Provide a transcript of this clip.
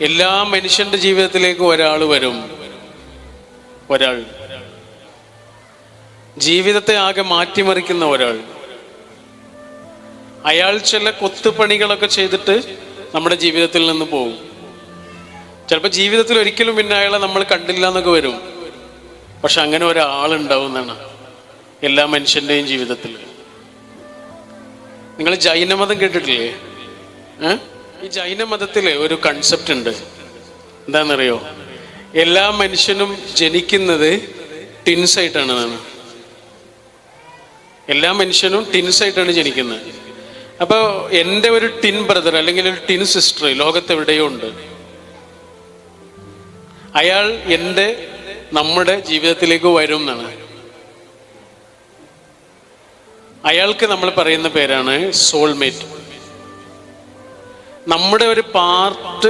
എല്ലാ മനുഷ്യന്റെ ജീവിതത്തിലേക്ക് ഒരാൾ വരും. ഒരാൾ ജീവിതത്തെ ആകെ മാറ്റിമറിക്കുന്ന ഒരാൾ. അയാൾ ചില കൊത്തുപണികളൊക്കെ ചെയ്തിട്ട് നമ്മുടെ ജീവിതത്തിൽ നിന്ന് പോകും. ചിലപ്പോൾ ജീവിതത്തിൽ ഒരിക്കലും പിന്നെ അയാളെ നമ്മൾ കണ്ടില്ല എന്നൊക്കെ വരും. പക്ഷെ അങ്ങനെ ഒരാളുണ്ടാവും എന്നാണ് എല്ലാ മനുഷ്യന്റെയും ജീവിതത്തിൽ. നിങ്ങൾ ജൈനമതം കേട്ടിട്ടില്ലേ? ഈ ജൈനമതത്തിലെ ഒരു കൺസെപ്റ്റ് ഉണ്ട്. എന്താണെന്നറിയോ? എല്ലാ മനുഷ്യനും ജനിക്കുന്നത് ടിൻസായിട്ടാണ്. എല്ലാ മനുഷ്യനും ടിൻസായിട്ടാണ് ജനിക്കുന്നത്. അപ്പോൾ എൻ്റെ ഒരു ടിൻ ബ്രദർ അല്ലെങ്കിൽ ഒരു ടിൻ സിസ്റ്റർ ലോകത്തെവിടെയോ ഉണ്ട്. അയാൾ നമ്മുടെ ജീവിതത്തിലേക്ക് വരും എന്നാണ്. അയാൾക്ക് നമ്മൾ പറയുന്ന പേരാണ് സോൾമേറ്റ്. നമ്മുടെ ഒരു പാർട്ട്